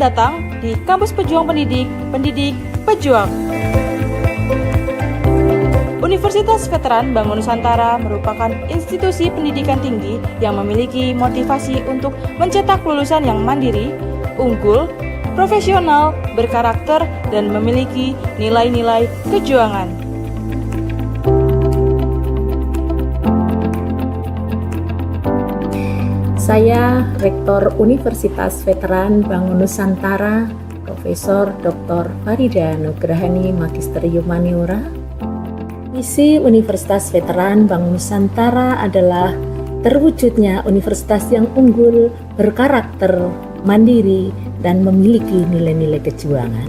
datang di Kampus Pejuang Pendidik, Pendidik Pejuang. Universitas Veteran Bank Nusantara merupakan institusi pendidikan tinggi yang memiliki motivasi untuk mencetak lulusan yang mandiri, unggul, profesional, berkarakter, dan memiliki nilai-nilai kejuangan. Saya Rektor Universitas Veteran Bank Nusantara, Profesor Dr. Farida Nugrahani Magister Humaniora. Misi Universitas Veteran Bank Nusantara adalah terwujudnya universitas yang unggul, berkarakter, mandiri, dan memiliki nilai-nilai kejuangan.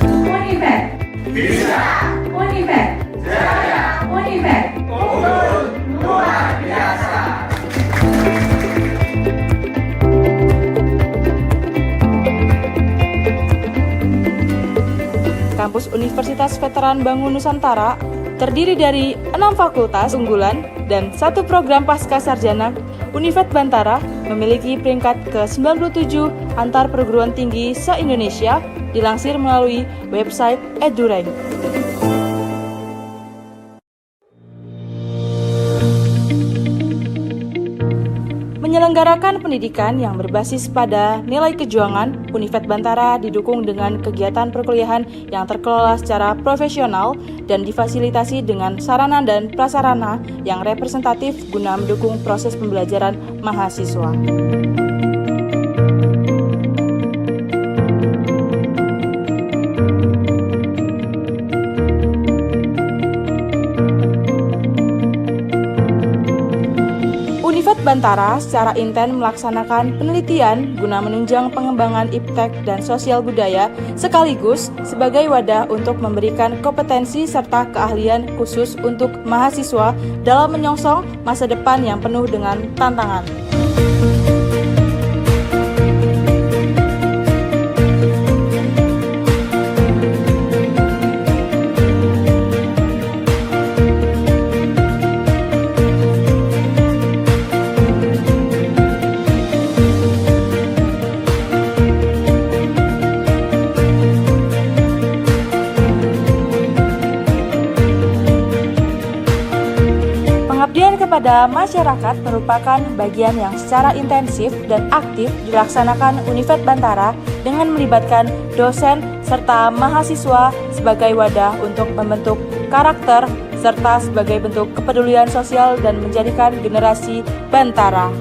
Univet bisa, Univet jaya, Univet unggul luar biasa. Kampus Universitas Veteran Bank Nusantara terdiri dari 6 fakultas unggulan dan 1 program pasca sarjana. Univet Bantara memiliki peringkat ke-97 antar perguruan tinggi se-Indonesia, dilansir melalui website EduRank. Menyelenggarakan pendidikan yang berbasis pada nilai kejuangan, Univet Bantara didukung dengan kegiatan perkuliahan yang terkelola secara profesional dan difasilitasi dengan sarana dan prasarana yang representatif guna mendukung proses pembelajaran mahasiswa. Univet Bantara secara intens melaksanakan penelitian guna menunjang pengembangan iptek dan sosial budaya sekaligus sebagai wadah untuk memberikan kompetensi serta keahlian khusus untuk mahasiswa dalam menyongsong masa depan yang penuh dengan tantangan. Pengabdian kepada masyarakat merupakan bagian yang secara intensif dan aktif dilaksanakan Univet Bantara dengan melibatkan dosen serta mahasiswa sebagai wadah untuk membentuk karakter serta sebagai bentuk kepedulian sosial dan menjadikan generasi Bantara.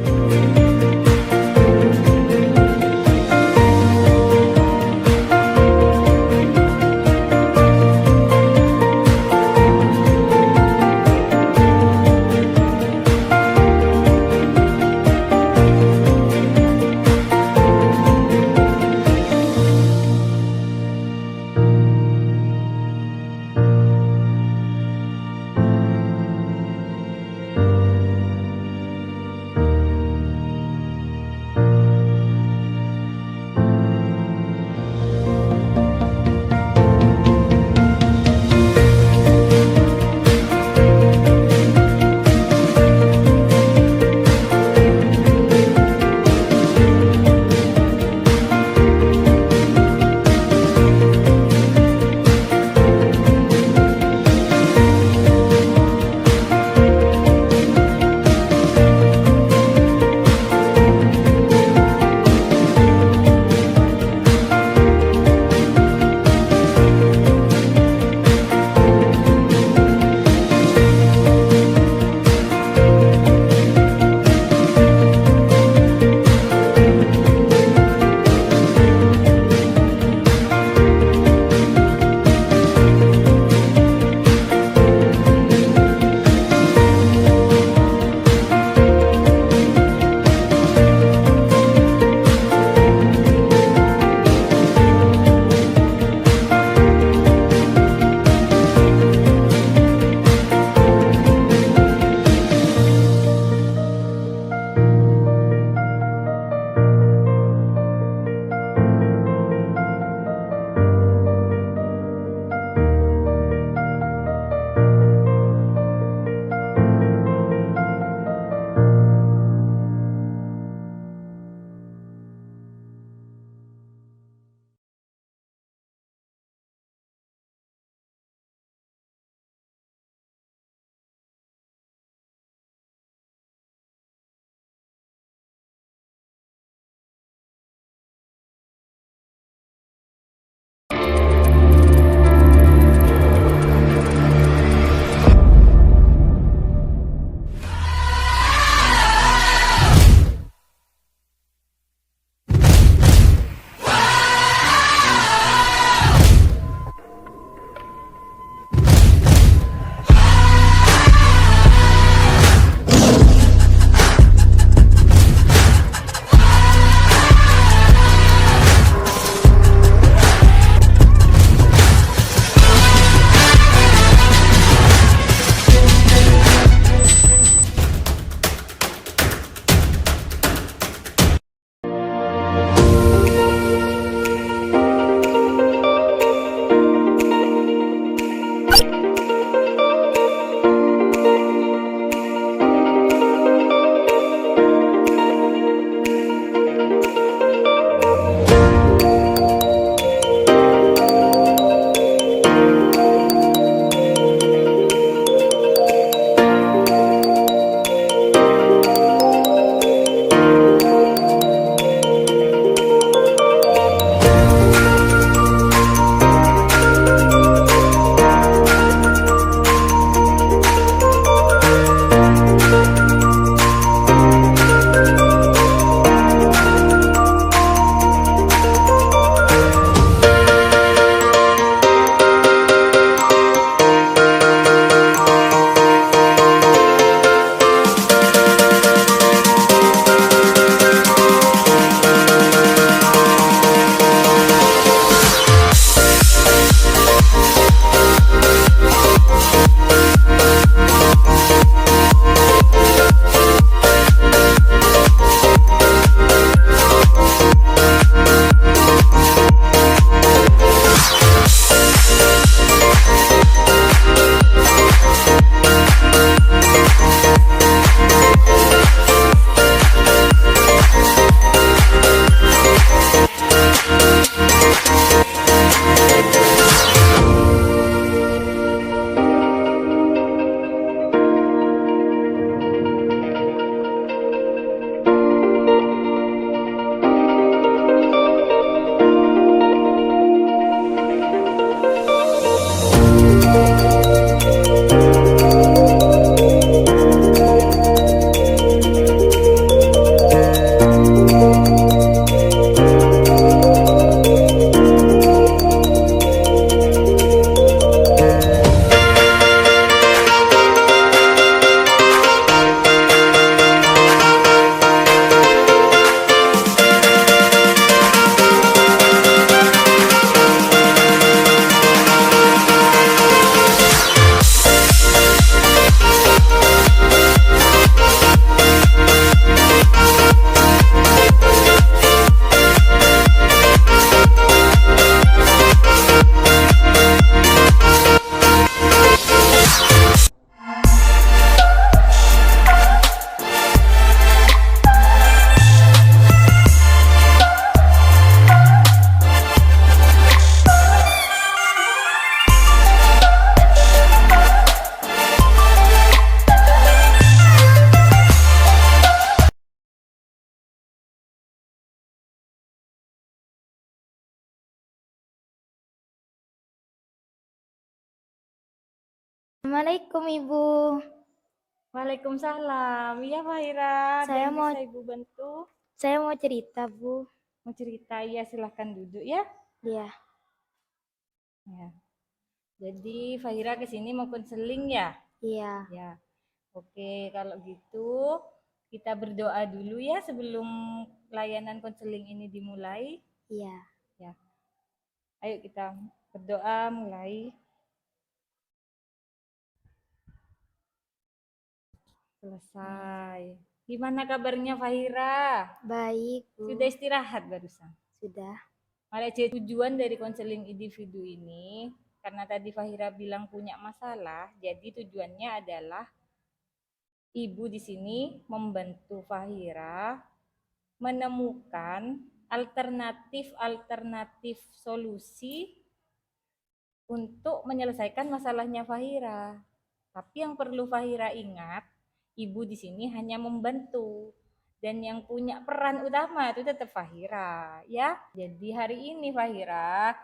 Assalamualaikum Ibu. Waalaikumsalam. Iya Fahira, ada Saya yang mau bisa Ibu bantu? saya mau cerita, Bu. Mau cerita? Ya silahkan duduk ya. Iya, Ya. Jadi Fahira ke sini mau konseling ya? iya. Ya. Oke, kalau gitu kita berdoa dulu ya sebelum layanan konseling ini dimulai. Iya. Ya. Ayo kita berdoa mulai. Selesai. Gimana kabarnya Fahira? Baik, Bu. Sudah istirahat barusan? Sudah. Ada tujuan dari konseling individu ini, karena tadi Fahira bilang punya masalah, jadi tujuannya adalah Ibu di sini membantu Fahira menemukan alternatif-alternatif solusi untuk menyelesaikan masalahnya Fahira. Tapi yang perlu Fahira ingat, Ibu di sini hanya membantu. Dan yang punya peran utama itu tetap Fahira, ya. Jadi hari ini Fahira,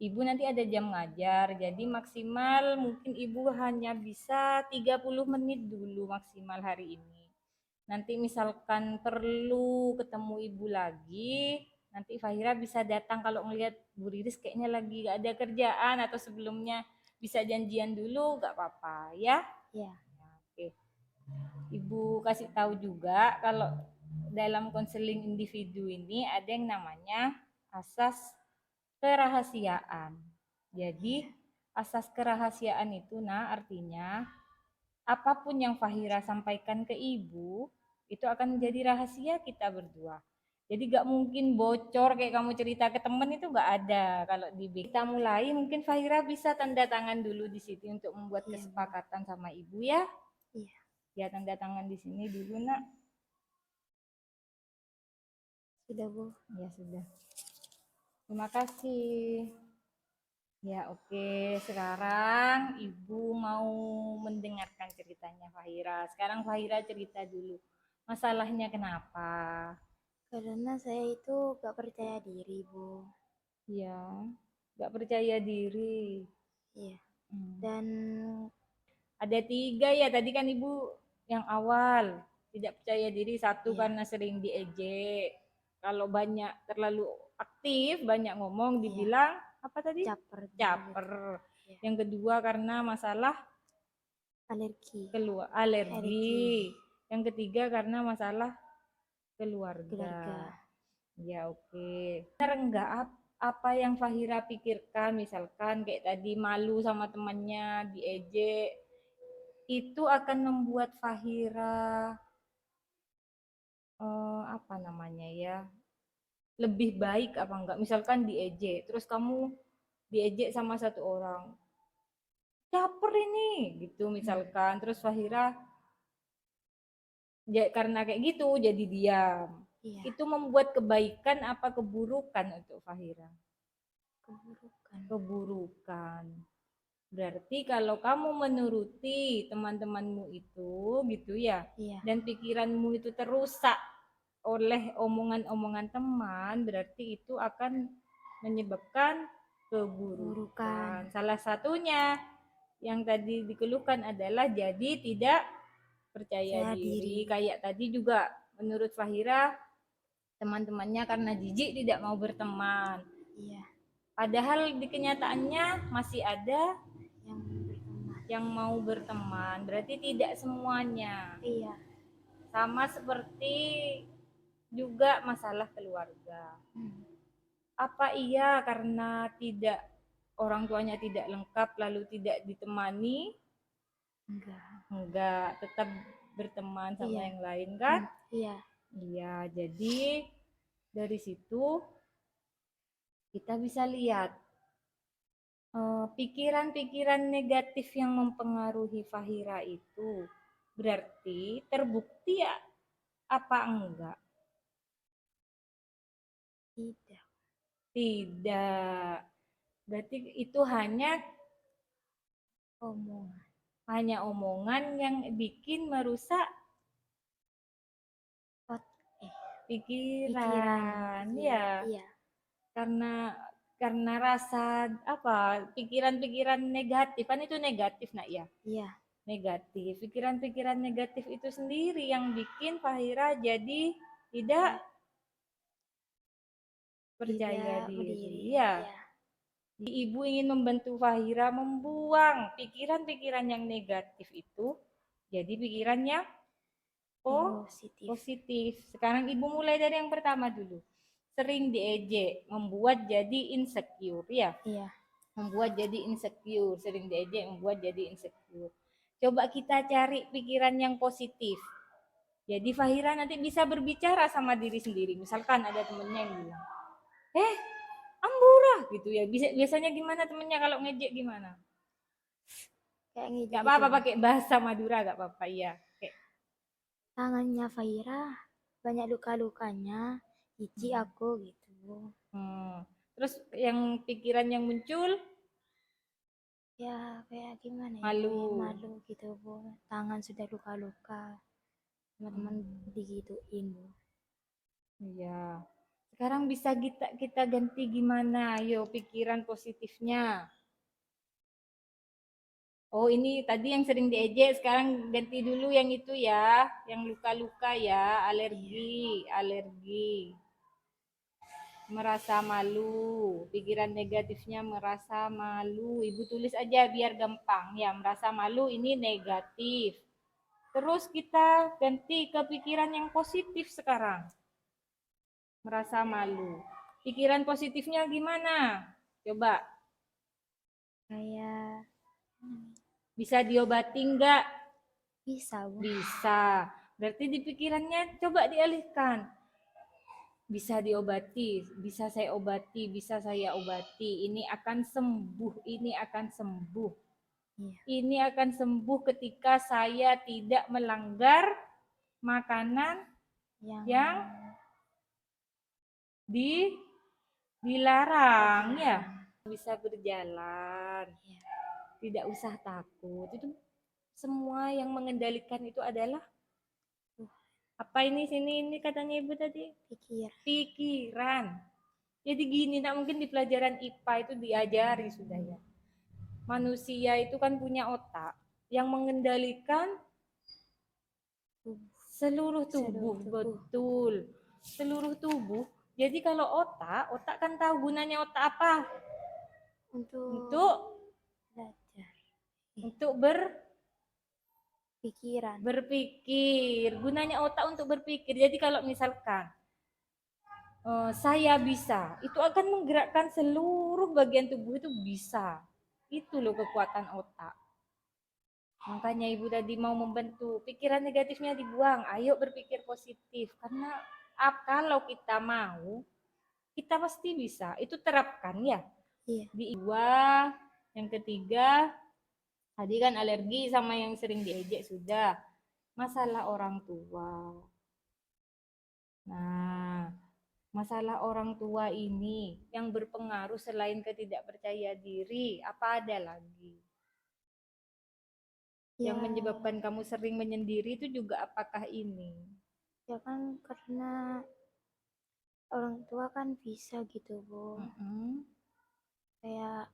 Ibu nanti ada jam ngajar, jadi maksimal mungkin Ibu hanya bisa 30 menit dulu maksimal hari ini. Nanti misalkan perlu ketemu Ibu lagi, nanti Fahira bisa datang kalau ngelihat Bu Riris kayaknya lagi gak ada kerjaan atau sebelumnya bisa janjian dulu, gak apa-apa ya. Iya. Oke. Ibu kasih tahu juga kalau dalam konseling individu ini ada yang namanya asas kerahasiaan. Jadi asas kerahasiaan itu artinya apapun yang Fahira sampaikan ke Ibu itu akan menjadi rahasia kita berdua. Jadi gak mungkin bocor kayak kamu cerita ke temen itu gak ada. Kalau kita mulai mungkin Fahira bisa tanda tangan dulu di situ untuk membuat Iya, Bu. kesepakatan sama Ibu ya. Iya. Ya tanda tangan di sini dulu nak. Sudah, Bu. Ya sudah. Terima kasih. Ya oke, sekarang Ibu mau mendengarkan ceritanya Fahira. Sekarang Fahira cerita dulu. Masalahnya kenapa? Karena saya itu gak percaya diri, Bu. Ya, gak percaya diri. Iya. Hmm. Dan Ada 3 ya, tadi kan Ibu yang awal. Tidak percaya diri, 1 Iya. karena sering diejek. Kalau banyak terlalu aktif, banyak ngomong, Iya. dibilang apa tadi? caper. Caper. Iya. Yang kedua karena masalah Alergi. alergi. Yang ketiga karena masalah keluarga. Ya oke. Benar enggak apa yang Fahira pikirkan, misalkan kayak tadi malu sama temannya, diejek, itu akan membuat Fahira apa namanya ya, lebih baik apa enggak? Misalkan diejek, terus kamu diejek sama 1 orang, caper ini gitu misalkan, terus Fahira ya, karena kayak gitu jadi diam. Iya. Itu membuat kebaikan apa keburukan untuk Fahira? Keburukan. Berarti kalau kamu menuruti teman-temanmu itu gitu ya, Iya. dan pikiranmu itu terusak oleh omongan-omongan teman, berarti itu akan menyebabkan keburukan. Salah satunya yang tadi dikeluhkan adalah jadi tidak percaya diri. Kayak tadi juga menurut Fahira teman-temannya karena jijik tidak mau berteman. Iya. Padahal di kenyataannya masih ada Yang berteman. yang mau berteman. Berarti tidak semuanya. Iya. Sama seperti juga masalah keluarga. Apa iya karena tidak orang tuanya tidak lengkap lalu tidak ditemani? Enggak, tetap berteman sama Iya. yang lain kan? Iya. Iya, jadi dari situ kita bisa lihat pikiran-pikiran negatif yang mempengaruhi Fahira itu berarti terbukti ya apa enggak? Tidak. Berarti itu hanya omongan yang bikin merusak pikiran. Ya. Iya. Karena karena rasa apa, pikiran-pikiran negatif, kan itu negatif nak ya, Iya. negatif. Pikiran-pikiran negatif itu sendiri yang bikin Fahira jadi tidak percaya Tidak diri. berdiri. Ya. Iya. Ibu ingin membantu Fahira membuang pikiran-pikiran yang negatif itu jadi pikiran yang Positif. positif. Sekarang ibu mulai dari yang pertama dulu. Sering diejek, membuat jadi insecure ya. Iya. Membuat jadi insecure, sering diejek membuat jadi insecure. Coba kita cari pikiran yang positif. Jadi Fahira nanti bisa berbicara sama diri sendiri. Misalkan ada temennya yang bilang, Ambura gitu ya. Biasanya gimana temennya kalau ngejek gimana? Kayak ngejek Gak apa-apa gitu. pakai bahasa Madura gak apa-apa ya. Kayak, Tangannya Fahira banyak luka-lukanya. Jijik aku gitu. Terus yang pikiran yang muncul Ya kayak gimana ya? Malu. Kayak malu gitu Bu. Tangan sudah luka-luka. Teman-teman digituin Bu. Iya. Sekarang bisa kita ganti gimana? Ayo pikiran positifnya. Oh ini tadi yang sering diejek, sekarang ganti dulu yang itu ya, yang luka-luka ya, alergi, merasa malu, pikiran negatifnya merasa malu. Ibu tulis aja biar gampang ya, merasa malu ini negatif. Terus kita ganti ke pikiran yang positif sekarang. Merasa malu. Pikiran positifnya gimana? Coba. Kayak Bisa diobati enggak? bisa Bu. Bisa. Berarti di pikirannya coba dialihkan. Bisa diobati, bisa saya obati, bisa saya obati. Ini akan sembuh, ini akan sembuh. Iya. Ini akan sembuh ketika saya tidak melanggar makanan yang dilarang ya. Bisa berjalan. Iya. Tidak usah takut. Itu semua yang mengendalikan itu adalah apa ini katanya ibu tadi? Pikiran. Jadi gini, nak mungkin di pelajaran IPA itu diajari sudah ya. Manusia itu kan punya otak yang mengendalikan seluruh tubuh. Betul. Seluruh tubuh. Jadi kalau otak kan tahu gunanya otak apa? Untuk belajar. Untuk berpikir. Gunanya otak untuk berpikir. Jadi kalau misalkan saya bisa, itu akan menggerakkan seluruh bagian tubuh itu bisa. Itu loh kekuatan otak. Makanya ibu tadi mau membantu pikiran negatifnya dibuang. Ayo berpikir positif. Karena kalau kita mau, kita pasti bisa. Itu terapkan ya. Iya. Di dua, yang ketiga, tadi kan alergi sama yang sering diejek sudah. Masalah orang tua. Nah, masalah orang tua ini yang berpengaruh selain ketidakpercaya diri, apa ada lagi? Yang menyebabkan kamu sering menyendiri itu juga apakah ini? Ya kan karena orang tua kan bisa gitu Bu. Kayak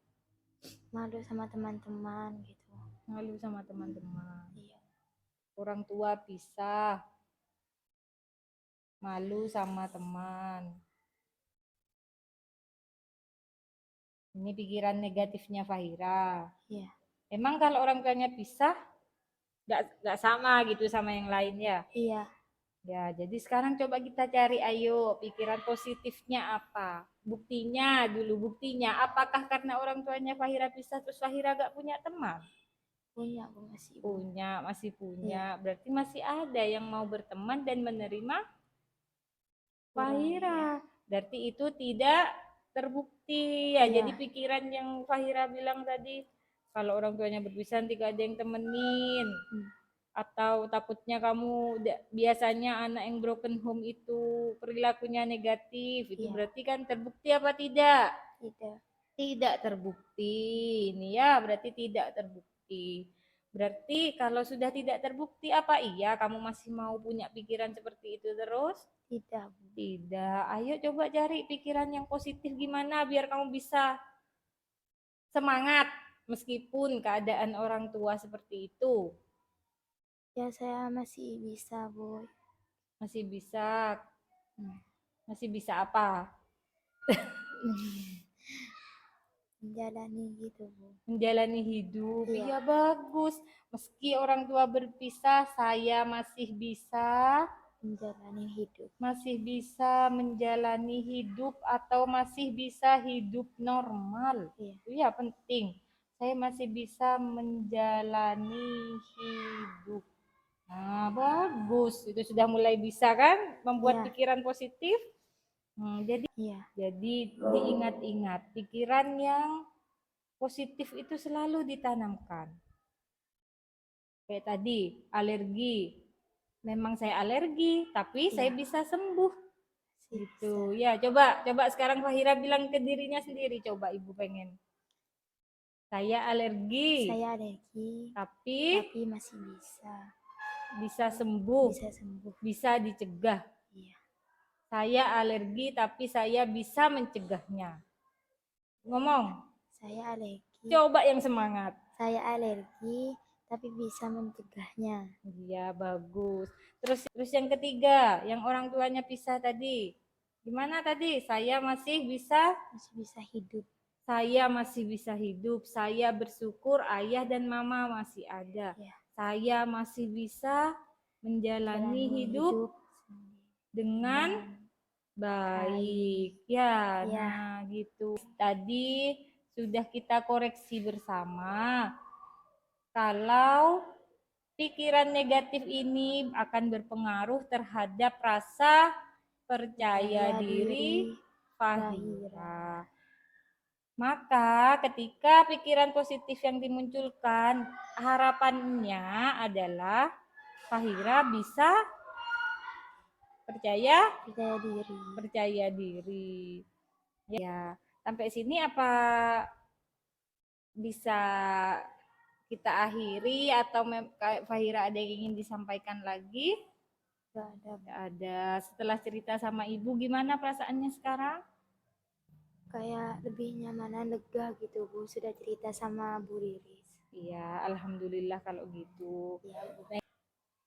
malu sama teman-teman gitu. Malu sama teman-teman. Iya. Orang tua pisah. Malu sama teman. Ini pikiran negatifnya Fahira. Iya. Emang kalau orang tuanya pisah, nggak sama gitu sama yang lain ya? Iya. Ya, jadi sekarang coba kita cari, ayo pikiran positifnya apa? Buktinya, apakah karena orang tuanya Fahira pisah terus Fahira gak punya teman? Punya Bu, masih punya. Berarti masih ada yang mau berteman dan menerima Fahira. Berarti itu tidak terbukti ya. Jadi pikiran yang Fahira bilang tadi, kalau orang tuanya berpisah nanti gak ada yang temenin. Atau takutnya kamu biasanya anak yang broken home itu perilakunya negatif, itu berarti kan terbukti apa tidak? Tidak terbukti. Ini ya berarti tidak terbukti. Berarti kalau sudah tidak terbukti, apa iya kamu masih mau punya pikiran seperti itu terus? Tidak, Bu. Tidak. Ayo coba cari pikiran yang positif gimana biar kamu bisa semangat meskipun keadaan orang tua seperti itu. Ya, saya masih bisa, Bu. Masih bisa. Masih bisa apa? Menjalani gitu, Bu. Menjalani hidup. Iya. Iya bagus. Meski orang tua berpisah, saya masih bisa menjalani hidup atau masih bisa hidup normal. Iya. Itu ya penting. Saya masih bisa menjalani hidup. Nah, bagus. Itu sudah mulai bisa kan membuat Iya. pikiran positif. Iya. Jadi diingat-ingat, pikiran yang positif itu selalu ditanamkan. Kayak tadi, alergi. Memang saya alergi, tapi saya bisa sembuh. Gitu. Ya, coba sekarang Fahira bilang ke dirinya sendiri. Coba Ibu pengen. Saya alergi, Saya alergi, tapi tapi masih bisa sembuh, bisa sembuh. bisa dicegah. Iya. Saya alergi, tapi saya bisa mencegahnya. Ngomong, Saya alergi. coba yang semangat. Saya alergi, tapi bisa mencegahnya. Iya, bagus. Terus yang ketiga, yang orang tuanya pisah tadi. Gimana tadi? Saya masih bisa hidup. Saya masih bisa hidup. Saya bersyukur ayah dan mama masih ada. Ya. Saya masih bisa menjalani hidup dengan baik. Ya, nah gitu. Tadi sudah kita koreksi bersama. Kalau pikiran negatif ini akan berpengaruh terhadap rasa percaya diri Fahira. Maka ketika pikiran positif yang dimunculkan, harapannya adalah Fahira bisa percaya diri. Ya, sampai sini apa bisa kita akhiri atau Fahira ada yang ingin disampaikan lagi? Tidak ada. Setelah cerita sama Ibu, gimana perasaannya sekarang? Kayak lebih nyaman, lega gitu, Bu. Sudah cerita sama Bu Riris. Iya, alhamdulillah kalau gitu. Iya, Bu.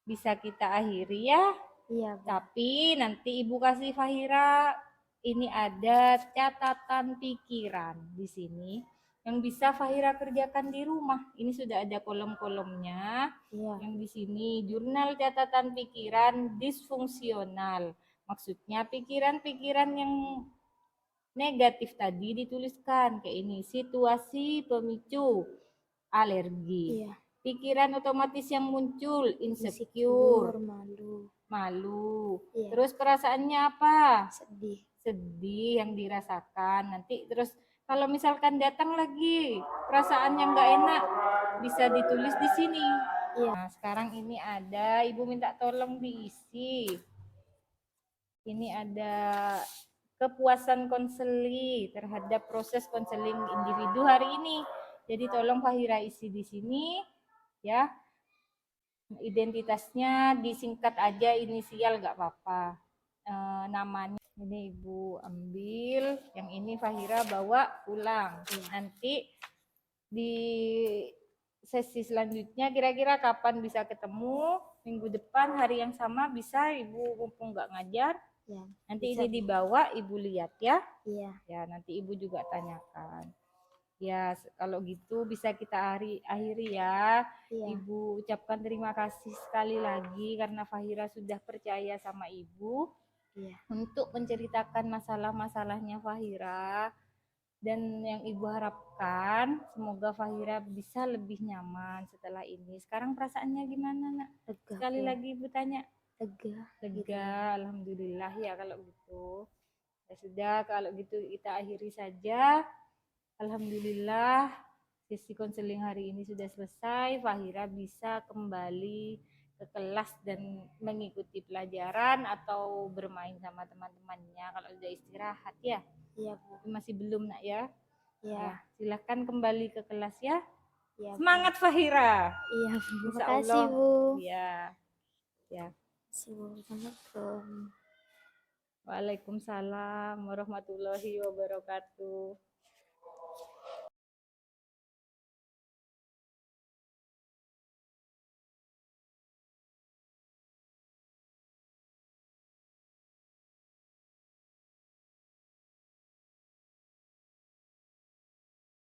Bisa kita akhiri ya. Iya, Bu. Tapi nanti Ibu kasih Fahira, ini ada catatan pikiran di sini yang bisa Fahira kerjakan di rumah. Ini sudah ada kolom-kolomnya. Iya. Yang di sini jurnal catatan pikiran disfungsional. Maksudnya pikiran-pikiran yang negatif tadi dituliskan kayak ini, situasi pemicu alergi. Iya. Pikiran otomatis yang muncul insecure, malu. Iya. Terus perasaannya apa? Sedih yang dirasakan. Nanti terus kalau misalkan datang lagi perasaan yang nggak enak bisa ditulis di sini. Iya. Nah, sekarang ini ada, Ibu minta tolong diisi. Ini ada kepuasan konseli terhadap proses konseling individu hari ini. Jadi tolong Fahira isi di sini ya. Identitasnya disingkat aja, inisial nggak apa-apa. Namanya ini Ibu ambil, yang ini Fahira bawa pulang. Nanti di sesi selanjutnya kira-kira kapan bisa ketemu? Minggu depan hari yang sama bisa, Ibu mumpung nggak ngajar. Ya, nanti bisa, ini dibawa Ibu lihat ya. Iya. Ya, nanti Ibu juga tanyakan. Ya, kalau gitu bisa kita akhiri ya. Iya. Ibu ucapkan terima kasih sekali lagi karena Fahira sudah percaya sama Ibu. Iya. Untuk menceritakan masalah-masalahnya Fahira. Dan yang Ibu harapkan semoga Fahira bisa lebih nyaman setelah ini. Sekarang perasaannya gimana, Nak? Lega. Sekali lagi Ibu tanya. Lega. Alhamdulillah ya kalau gitu. Ya sudah, kalau gitu kita akhiri saja. Alhamdulillah sesi konseling hari ini sudah selesai. Fahira bisa kembali ke kelas dan mengikuti pelajaran atau bermain sama teman-temannya kalau sudah istirahat ya. Iya, Bu. Masih belum, Nak ya? Iya. Ya, silakan kembali ke kelas ya. Iya, Bu. Semangat Fahira. Iya, Bu. Insya Makasih, Allah. Bu. Iya. Ya. Makasih, Bu. Assalamualaikum. Waalaikumsalam warahmatullahi wabarakatuh.